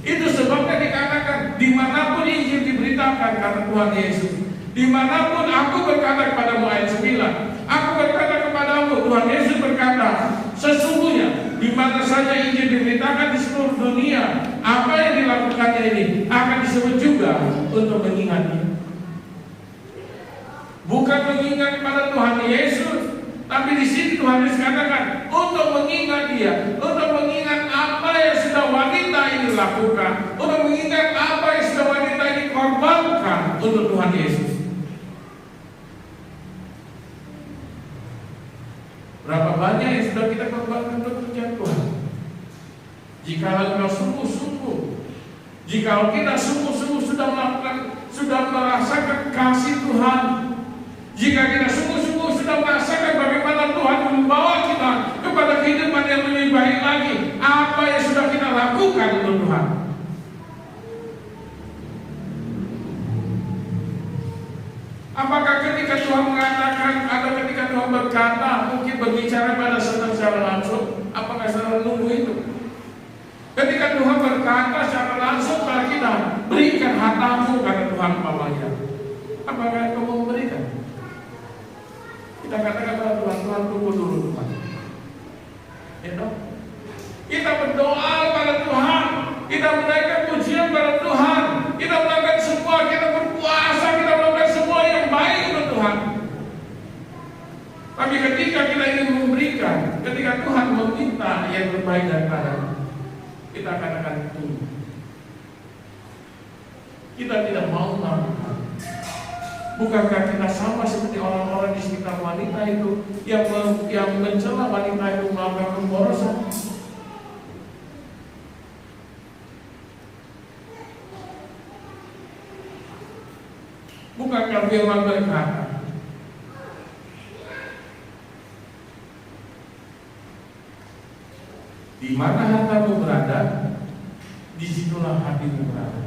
Itu sebabnya dikatakan, dimanapun Injil diberitakan, kata Tuhan Yesus, dimanapun aku berkata kepadamu, ayat 9, aku berkata kepadamu, Tuhan Yesus berkata, sesungguhnya di mana saja Injil diberitakan di seluruh dunia, apa yang dilakukannya ini akan disebut juga untuk mengingat dia. Bukan mengingat kepada Tuhan Yesus, tapi di sini Tuhan Yesus katakan untuk mengingat dia, untuk mengingat apa yang sudah wanita ini lakukan, untuk mengingat apa yang sudah wanita ini korbankan untuk Tuhan Yesus. Berapa banyak yang sudah kita korbankan untuk kerjaan Tuhan? Jika kita sungguh-sungguh, jika kita sungguh-sungguh sudah melakukan, sudah merasakan kasih Tuhan, jika kita sungguh-sungguh sudah merasakan bagaimana Tuhan membawa kita kepada kehidupan yang lebih baik lagi, apa yang sudah kita lakukan untuk Tuhan? Apakah ketika Tuhan mengatakan atau ketika Tuhan berkata, mungkin berbicara pada saudara secara langsung, apakah saudara nunggu itu? Ketika Tuhan berkata secara langsung kepada kita, berikan hartamu, kata Tuhan umpamanya, apakah kamu memberikan? Kita katakan kepada Tuhan, Tuhan tunggu dulu Tuhan. Ya, kita berdoa pada Tuhan, kita menaikkan pujian pada Tuhan, kita melakukan semua, kita berpuasa, kita melakukan semua yang baik untuk Tuhan. Tapi ketika kita ingin memberikan, ketika Tuhan meminta yang terbaik daripada kita katakan tunggu. Kita tidak mau melakukan. Bukankah kita sama seperti orang-orang di sekitar wanita itu yang mencela wanita itu melakukan pemborosan? Bukankah firman berkata, di mana hartamu berada, disitulah hatimu berada.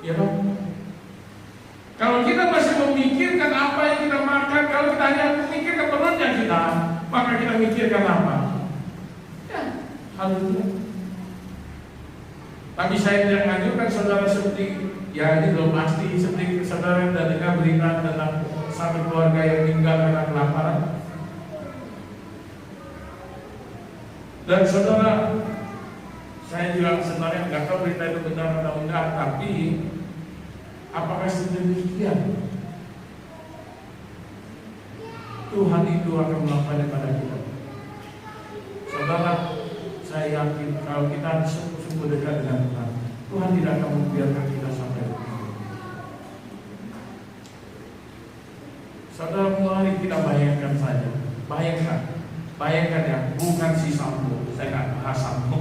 Ya dong. Kalau kita masih memikirkan apa yang kita makan, kalau kita hanya memikirkan perutnya kita, maka kita mikirkan apa? Ya, hal itu. Tapi saya tidak menganjurkan saudara seperti, ya ini belum pasti, seperti saudara yang dengar berita tentang satu keluarga yang meninggal karena kelaparan. Dan saudara, saya juga sebenarnya nggak tahu berita itu benar atau enggak, tapi apakah sedemikian Tuhan itu akan melakukan pada kita? Saudara, saya yakin kalau kita sungguh-sungguh dekat dengan Tuhan, Tuhan tidak akan membiarkan kita sampai begini. Saudara, mari kita bayangkan saja, bayangkan ya, bukan si Sambo, saya nggak bahas Sambo.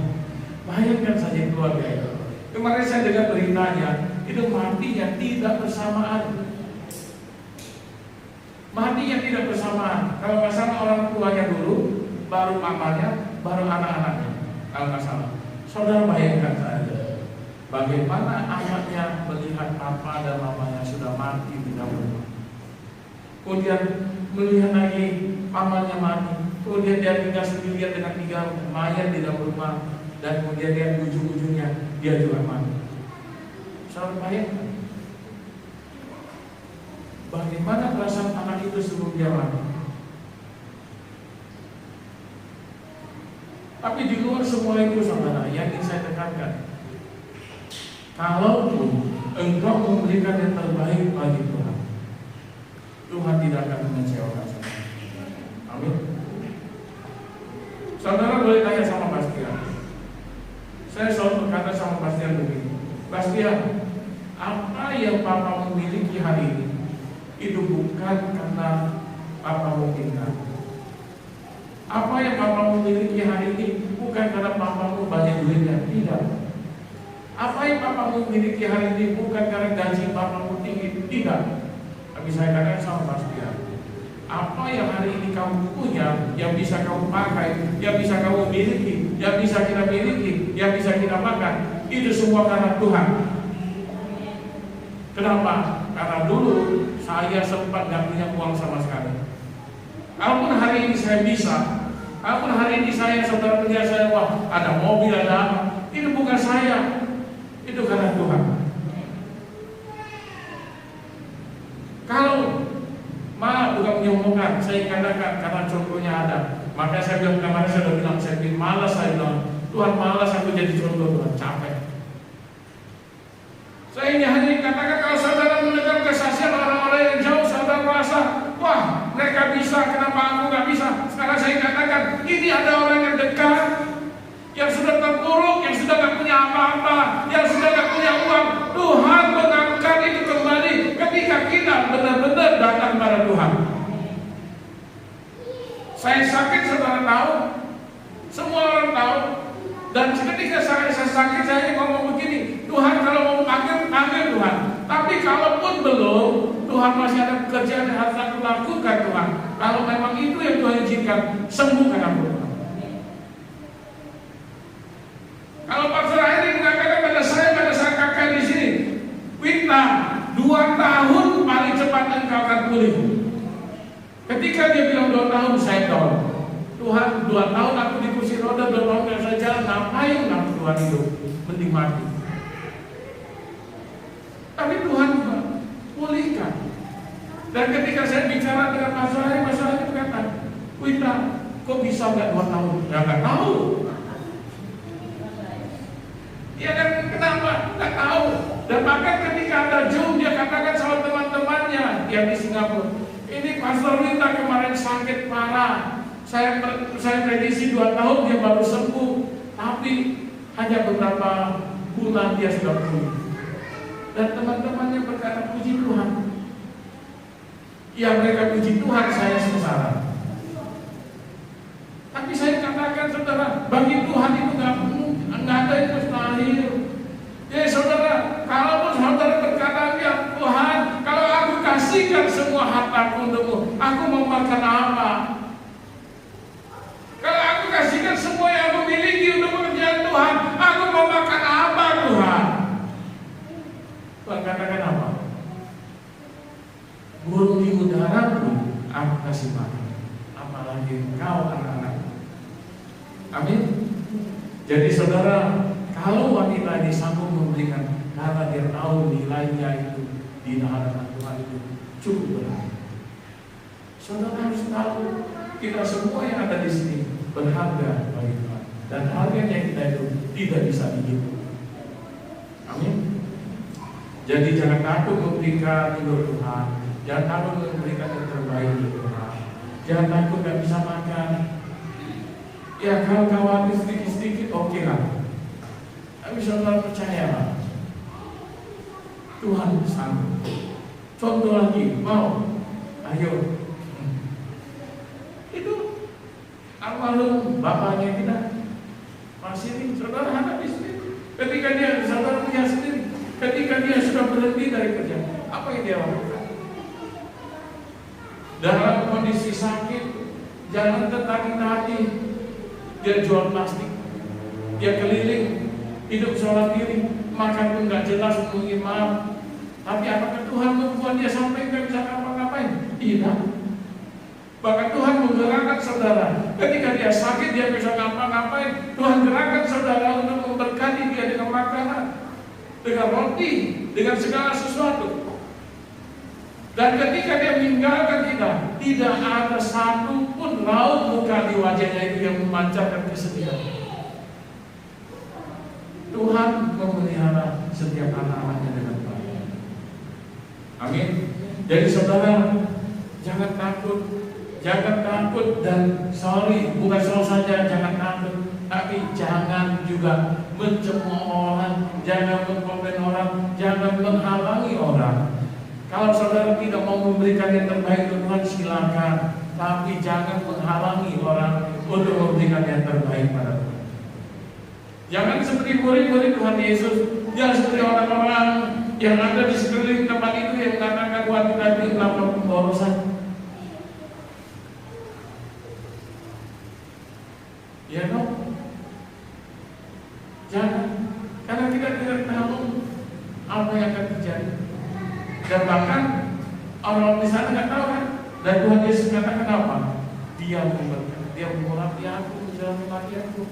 Bayangkan saja keluarga itu. Kemarin saya dengar beritanya, itu matinya tidak bersamaan. Matinya tidak bersamaan. Kalau nggak salah orang tuanya dulu, baru mamanya, baru anak-anaknya. Kalau nggak salah. Saudara bayangkan saja, bagaimana anaknya melihat papa dan mamanya sudah mati di dalam rumah. Kemudian melihat lagi pamannya mati. Kemudian dia tinggal sendirian dengan 3 mayat di dalam rumah. Dan kemudian dia ujung-ujungnya dia juga mati. Saudara bayangkan, bagaimana perasaan anak itu sebelum dia mati. Tapi di luar semua itu saudara, yang ingin saya tekankan, kalaupun engkau memberikan yang terbaik bagi Tuhan, Tuhan tidak akan mengecewakan saudara. Amin. Saudara boleh tanya sama Bastian. Saya selalu berkata sama Bastian begini, Bastian, apa yang Papa memiliki hari ini itu bukan karena Papa minta. Apa yang Papa memiliki hari ini bukan karena Papamu banyak duitnya, tidak. Apa yang Papa memiliki hari ini bukan karena gaji Papamu tinggi, tidak. Tapi saya katakan sama Bastian, apa yang hari ini kamu punya, yang bisa kamu pakai, yang bisa kamu miliki, yang bisa kita miliki, yang bisa kita makan, itu semua karena Tuhan. Kenapa? Karena dulu saya sempat gak punya uang sama sekali. Kalaupun hari ini saya bisa, kalaupun hari ini saudara melihat saya, wah ada mobil, ada apa, itu bukan saya, itu karena Tuhan. Kalau malah bukan menyombongkan, saya katakan karena contohnya ada. Maka saya bilang kemarin, saya sudah bilang, saya bilang malas, saya bilang Tuhan malas aku jadi contoh, Tuhan capek. Saya ini hanya katakan kalau saudara mendengar kesaksian orang-orang yang jauh, saudara merasa, wah mereka bisa, kenapa aku nggak bisa? Sekarang saya katakan, ini ada orang yang dekat, yang sudah terpuruk, yang sudah nggak punya apa-apa, yang sudah nggak punya uang. Tuhan mengangkat itu kembali ketika kita benar-benar datang pada Tuhan. Saya sakit, saudara tahu, semua orang tahu. Dan ketika saya sakit, saya ngomong begini, Tuhan kalau mau panggil Tuhan. Tapi kalaupun belum, Tuhan masih ada pekerjaan yang harus aku lakukan Tuhan. Kalau memang itu yang Tuhan izinkan, sembuhkan aku Tuhan. Kalau Pastor Airi mengatakan pada saat kakak di sini, Wita, 2 tahun paling cepat engkau akan pulih. Ketika dia bilang 2 tahun, saya tahu, Tuhan 2 tahun aku di kursi roda, 2 tahun yang saya jalan, ngapain aku Tuhan hidup, mending mati. Tapi Tuhan juga pulihkan. Dan ketika saya bicara dengan Pastor Airi berkata, Wita, kok bisa nggak 2 tahun? Ya nggak tahu. Dia kan kenapa? Nggak tahu. Dan bahkan ketika ada Zoom, dia katakan sama teman-temannya yang di Singapura, ini Pastor Wita kemarin sakit parah. Saya prediksi 2 tahun dia baru sembuh, tapi hanya beberapa bulan dia sudah pulih. Dan teman-temannya berkata, puji Tuhan. Ya mereka puji Tuhan, saya sengsara. Tapi saya katakan saudara, bagi Tuhan itu nggak ada yang mustahil. Jadi saudara, kalaupun saudara berkata, ya Tuhan, kalau aku kasihkan semua hartaku untukmu, aku mau makan apa? Kalau aku kasihkan semua yang aku miliki untuk pekerjaan Tuhan, aku mau makan apa Tuhan? Tuhan katakan apa? Burung di udara pun aku kasih makan, apalagi engkau anak-anak. Amin. Jadi saudara, kalau wanita ini sanggup memberikan karena dia tahu nilainya itu di hadapan Tuhan itu cukup berat. Saudara harus tahu kita semua yang ada di sini berharga bagi Tuhan, dan harganya kita itu tidak bisa dihitung. Amin. Jadi jangan takut memberikan untuk Tuhan, jangan takut memberikan yang terbaik untuk Tuhan, jangan takut gak bisa makan. Ya kalau khawatir sedikit-sedikit oke lah. Tapi saudara percayalah, Tuhan sanggup. Contoh lagi, mau? Ayo. Itu almarhum bapaknya kita masih saudara anak istri. Ketika dia saudara punya sendiri, ketika dia sudah berhenti dari kerja, apa yang dia lakukan? Dalam kondisi sakit, jangan tertati-tati, dia jual plastik, dia keliling, hidup sholat diri, makan pun nggak jelas, mungkin maaf. Tapi apakah Tuhan membuat dia sampai nggak bisa ngapa-ngapain? Tidak. Bahkan Tuhan menggerakkan saudara. Ketika dia sakit, dia bisa ngapa-ngapain. Tuhan gerakkan saudara untuk memberkati dia dengan makanan, dengan roti, dengan segala sesuatu. Dan ketika dia meninggalkan kita, tidak ada satu pun raut muka di wajahnya itu yang memancarkan kesedihan. Tuhan memelihara setiap anak-anaknya dengan baik. Amin. Jadi saudara, jangan takut dan bukan saja jangan takut, tapi jangan juga mencemooh orang, jangan mengkomplain orang, jangan menghalangi orang. Kalau saudara tidak mau memberikan yang terbaik untuk Tuhan, silakan, tapi jangan menghalangi orang untuk memberikan yang terbaik pada Tuhan. Jangan seperti murid-murid Tuhan Yesus, jangan seperti orang-orang yang ada di sekeliling tempat itu yang mengatakan Tuhan kita ini melakukan pemborosan. Ya dong, jangan, karena kita tidak tahu apa yang akan terjadi. Dan bahkan orang di sana nggak tahu kan. Dan Tuhan Yesus katakan apa? Dia memberkati, dia mengurapi aku, menjalani hati aku.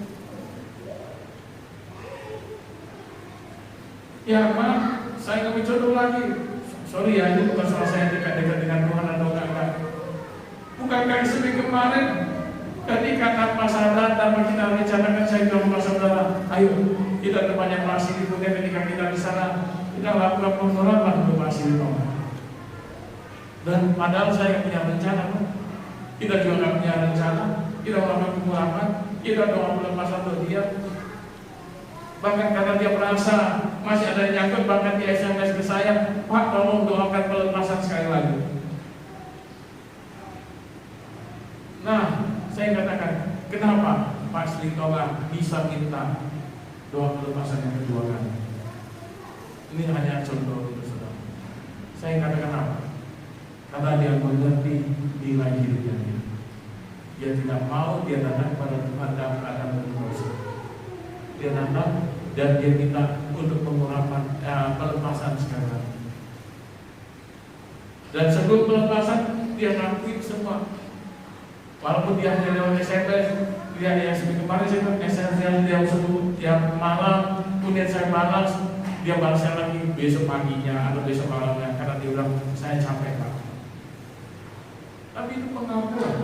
Ya maaf, saya nggak mencoba lagi. Sorry ya, ini bukan soal saya dekat-dekat dengan Tuhan atau enggak. Bukankah seperti kemarin ketika tanpa sadar, tanpa kita rencanakan, saya bilang kepada saudara, ayo kita terbanyak pasir itu. Ketika kita di sana, kita lakukan pengharapan untuk pasir itu. Dan padahal saya punya rencana, kita juga nggak punya rencana. Kita melakukan pengharapan, kita doa pelepasan untuk dia. Bahkan karena dia merasa masih ada yang nyangkut, bahkan dia SMS ke saya, Pak tolong doakan pelepasan sekali lagi. Nah, saya katakan, kenapa Pak Slintonga bisa minta doa pelepasan yang kedua kali? Ini hanya contoh itu, saudara. Saya katakan apa? Karena dia mengerti nilai hidupnya. Dia tidak mau dia datang pada Tuhan dalam keadaan berdosa. Dia datang dan dia minta untuk pengurapan pelepasan sekarang. Dan sebelum pelepasan dia ngakuin semua. Walaupun dia hanya lewat SMS, dia yang seperti kemarin saya SMS dia setiap malam, kemudian saya balas, dia balasnya lagi besok paginya atau besok malamnya karena dia bilang saya capek Pak. Tapi itu pengakuan.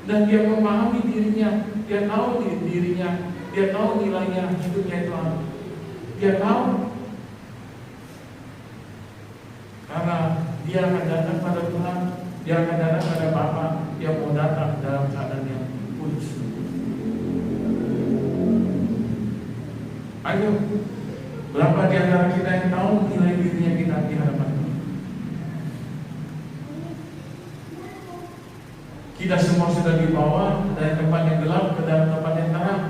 Dan dia memahami dirinya, dia tahu dirinya, dia tahu nilainya hidupnya itu apa. Dia tahu. Karena dia akan datang pada Tuhan, dia akan datang pada Bapa, dia mau datang dalam keadaan yang kudus. Ayo, berapa di antara kita yang tahu nilai dirinya kita di hadapan Tuhan? Kita semua sudah dibawa dari tempat yang gelap ke dalam tempat yang terang.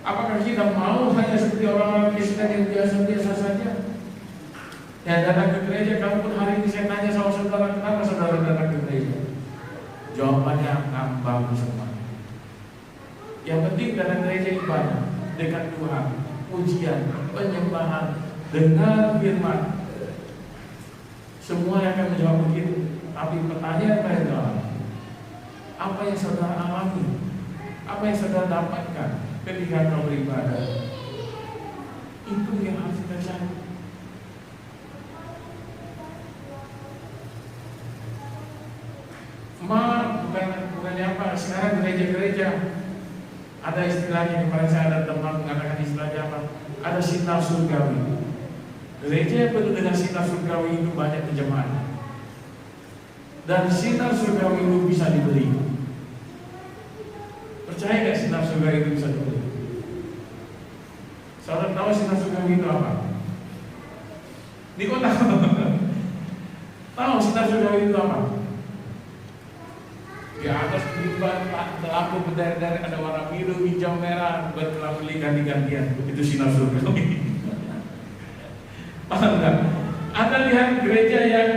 Apakah kita mau hanya seperti orang-orang Kristen yang biasa-biasa saja? Yang datang ke gereja, kalaupun hari ini saya tanya sama saudara, kenapa saudara datang ke gereja? Jawabannya ngambang semua. Yang penting datang ke gereja ibadah, dekat Tuhan, pujian, penyembahan, dengar firman. Semua yang akan menjawab begitu. Tapi pertanyaan saya adalah, apa yang saudara alami? Apa yang saudara dapatkan ketika kau beribadah? Itu yang harus kita cari. Bukannya apa? Sekarang gereja-gereja ada istilahnya, kemarin saya ada teman mengatakan istilahnya apa? Ada sinar surgawi. Gereja yang penuh dengan sinar surgawi itu banyak penjemaah. Dan sinar surgawi itu bisa dibeli. Percaya gak sinar surgawi itu bisa dibeli? Saudara tahu sinar surgawi itu apa? Di kota tahu sinar surgawi itu apa? Di atas bimban lampu berdarah-darah ada warna biru, hijau, merah, berlampu ganti-gantian. Itu sinar surgawi. Paham enggak? Ada lihat gereja yang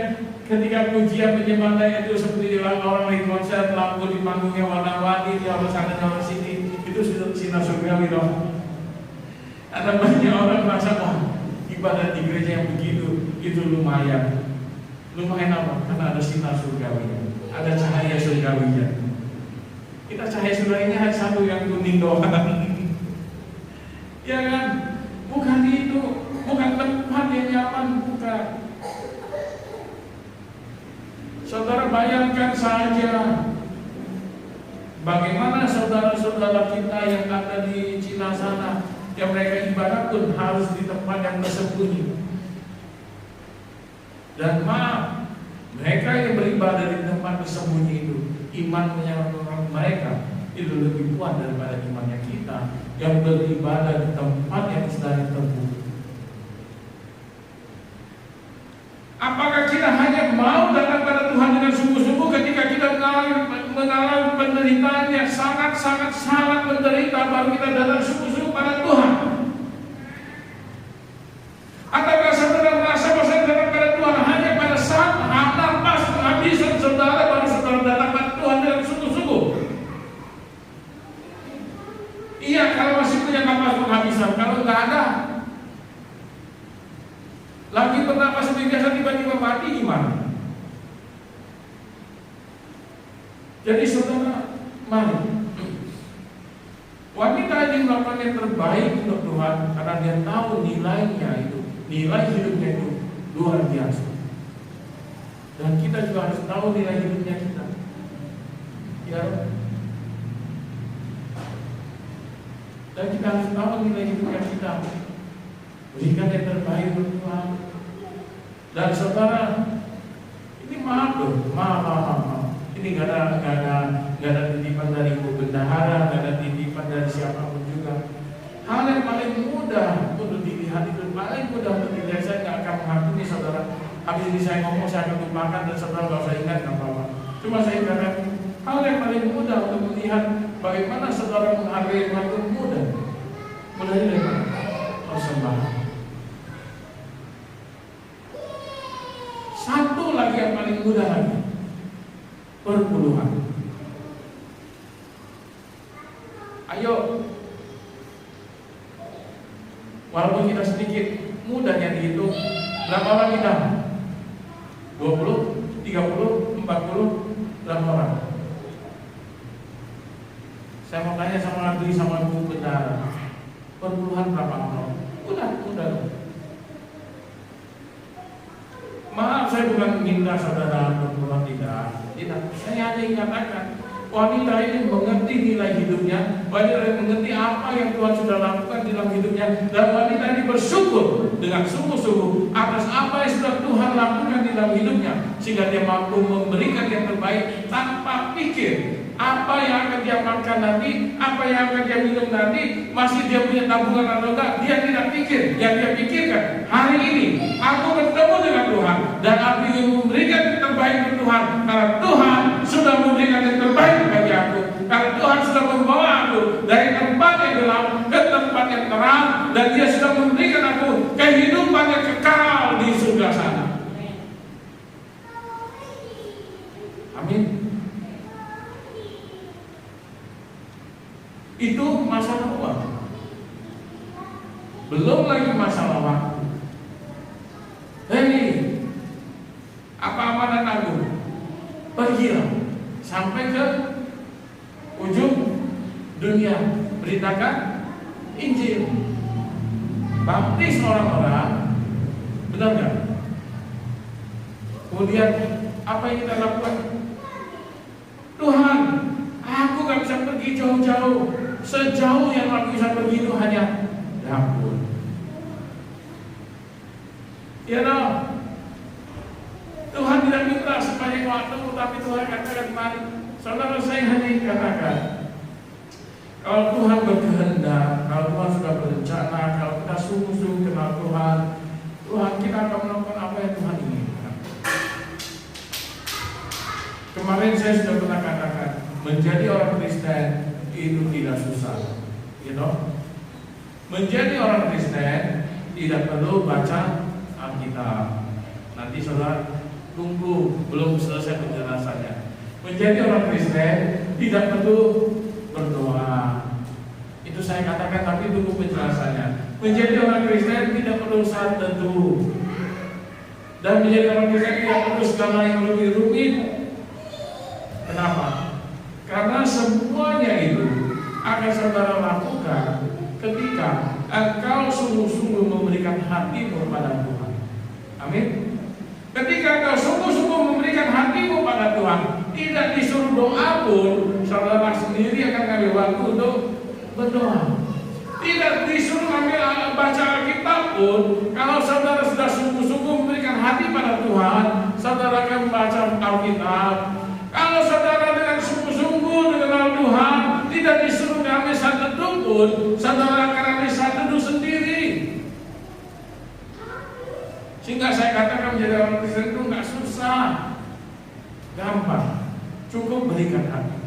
ketika pujian penyembahnya itu seperti orang lagi konser, lampu di panggungnya warna-warni, di orang sana di orang sini. Itu sinar surgawi dong. Ada banyak orang merasa, wah ibadah di gereja yang begitu itu lumayan. Lumayan apa? Karena ada sinar surgawi, ada cahaya surgawinya. Kita cahaya surgawinya hanya satu yang kuning doang. Ya kan? Bukan itu, bukan tempat yang nyaman, bukan. Saudara bayangkan saja saudara-saudara kita yang ada di Cina sana, yang mereka ibadah pun harus di tempat yang tersembunyi. Dan maaf, mereka yang beribadah di tempat tersembunyi itu, iman menyerang mereka itu lebih kuat daripada imannya kita yang beribadah di tempat yang sedang terbuka. Apakah kita hanya mau datang pada Tuhan dengan sungguh-sungguh ketika kita mengalami penderitaan yang sangat menderita, baru kita datang sungguh-sungguh pada Tuhan? Ataukah saudara merasa bahwa saya datang pada Tuhan hanya pada saat nafas penghabisan saudara, baru saudara datang pada Tuhan dengan sungguh-sungguh? Iya, kalau masih punya nafas penghabisan. Kalau nggak ada, lagi bernapas seperti biasa tiba-tiba mati gimana? Jadi saudara, mari. Wanita ini melakukan yang terbaik untuk Tuhan karena dia tahu nilainya itu, nilai hidupnya itu luar biasa. Dan kita juga harus tahu nilai hidupnya kita. Ya. Dan kita harus tahu nilai hidupnya kita. Berikan yang terbaik untuk Tuhan. Dan saudara, ini maaf loh, maaf. Ini gak ada titipan dari ibu bendahara, gak ada titipan dari siapapun juga. Hal yang paling mudah untuk dilihat itu, paling mudah untuk dilihat. Saya gak akan menghakimi saudara. Habis ini saya ngomong, saya akan lupakan dan saudara gak usah ingat apa-apa. Cuma saya katakan, hal yang paling mudah untuk melihat bagaimana saudara menghargai Tuhan itu mudah. Mudahnya dari mana? Persembahan. Satu lagi yang paling mudah lagi, perpuluhan. Ayo, walaupun kita sedikit, mudahnya dihitung. Berapa orang kita? 20, 30, 40, berapa orang? Saya mau tanya sama Nabi sama ibu bendahara, perpuluhan berapa orang? Mudah. Maaf, saya bukan minta saudara berpulang, tidak. Saya hanya ingin wanita ini mengerti nilai hidupnya, wanita ini mengerti apa yang Tuhan sudah lakukan di dalam hidupnya, dan wanita ini bersyukur dengan sungguh-sungguh atas apa yang sudah Tuhan lakukan di dalam hidupnya, sehingga dia mampu memberikan yang terbaik tanpa pikir apa yang akan dia makan nanti, apa yang akan dia minum nanti, masih dia punya tabungan atau enggak. Dia tidak pikir. Yang dia pikirkan, hari ini aku bertemu dengan Tuhan dan aku ingin memberikan yang terbaik untuk Tuhan, karena Tuhan sudah memberikan yang terbaik bagi aku, karena Tuhan sudah membawa aku dari tempat yang gelap ke tempat yang terang, dan dia sudah memberikan aku kehidupan yang kekal di surga sana. Amin. Itu masalah uang. Belum lagi masalah waktu. Hei, apa amanat agung? Pergilah sampai ke ujung dunia, beritakan Injil, baptis orang-orang. Benar nggak? Kemudian apa yang kita lakukan? Tuhan, aku gak bisa pergi jauh-jauh. Sejauh yang aku bisa pergi itu hanya dapur. Ya dong. Tuhan tidak minta sebanyak waktu, tapi Tuhan katakan mari. Saudara, saya hanya ingin katakan, kalau Tuhan berkehendak, kalau Tuhan sudah berencana, kalau kita sungguh-sungguh kenal Tuhan, kita akan melakukan apa yang Tuhan inginkan. Kemarin saya sudah pernah katakan, menjadi orang Kristen itu tidak susah, Menjadi orang Kristen tidak perlu baca Alkitab. Nanti saudara tunggu, belum selesai penjelasannya. Menjadi orang Kristen tidak perlu berdoa. Itu saya katakan, tapi tunggu penjelasannya. Menjadi orang Kristen tidak perlu saat teduh. Dan menjadi orang Kristen tidak perlu skala yang lebih rumit. Kenapa? Karena semuanya itu akan saudara lakukan ketika engkau sungguh-sungguh memberikan hatimu pada Tuhan. Amin. Ketika engkau sungguh-sungguh memberikan hatimu pada Tuhan, tidak disuruh doa pun, saudara sendiri akan ngambil waktu untuk berdoa. Tidak disuruh ambil baca Alkitab pun. Kalau saudara sudah sungguh-sungguh memberikan hati pada Tuhan, saudara akan membaca Alkitab. Kalau saudara dengan sungguh-sungguh mengenal Tuhan, tidak disuruh ambil saat teduh pun, saudara akan ambil saat teduh sendiri. Sehingga saya katakan menjadi orang Kristen itu nggak susah, gampang, cukup berikan hati.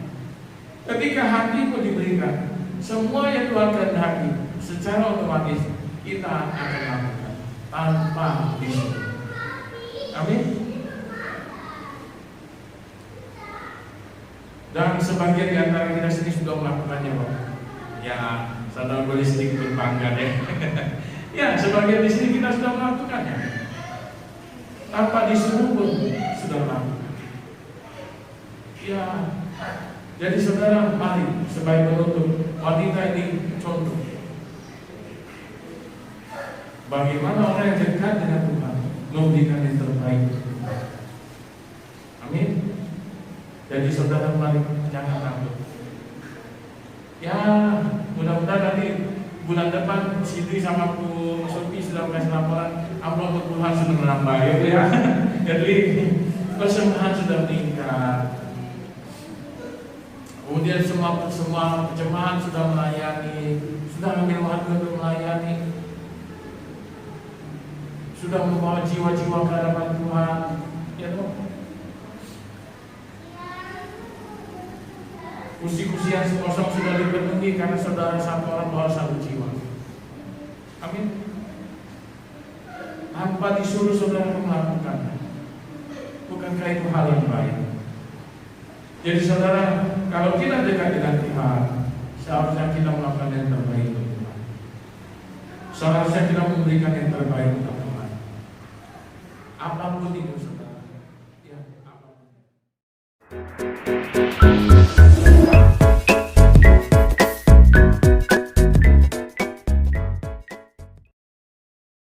Ketika hati pun diberikan, semua yang Tuhan kehendaki secara otomatis kita akan lakukan tanpa disuruh. Amin. Dan sebagian di antara kita sini sudah melakukannya, Pak. Ya, saudara boleh sedikit berbangga deh. Ya, sebagian di sini kita sudah melakukannya. Tanpa disuruh pun sudah melakukan. Ya, jadi saudara, mari sebagai penutup, wanita ini contoh bagaimana orang yang dekat dengan Tuhan memberikan yang terbaik. Amin. Jadi saudara, mari jangan takut. Ya, mudah-mudahan nanti bulan depan Sidri sama Bu Sophie sudah kasih laporan amplop Tuhan sudah menambah ya. Jadi persembahan sudah meningkat. Kemudian semua jemaat sudah melayani, sudah ambil waktu untuk melayani, sudah membawa jiwa-jiwa ke hadapan Tuhan. Ya toh. Kursi-kursi yang kosong sudah dipenuhi karena saudara satu orang bawa satu jiwa. Amin. Tanpa disuruh saudara melakukan. Bukankah itu hal yang baik? Jadi saudara, kalau kita dekat dengan Tuhan, seharusnya kita melakukan yang terbaik untuk Tuhan. Seharusnya kita memberikan yang terbaik untuk Tuhan. Apapun itu saudara. Ya, apapun.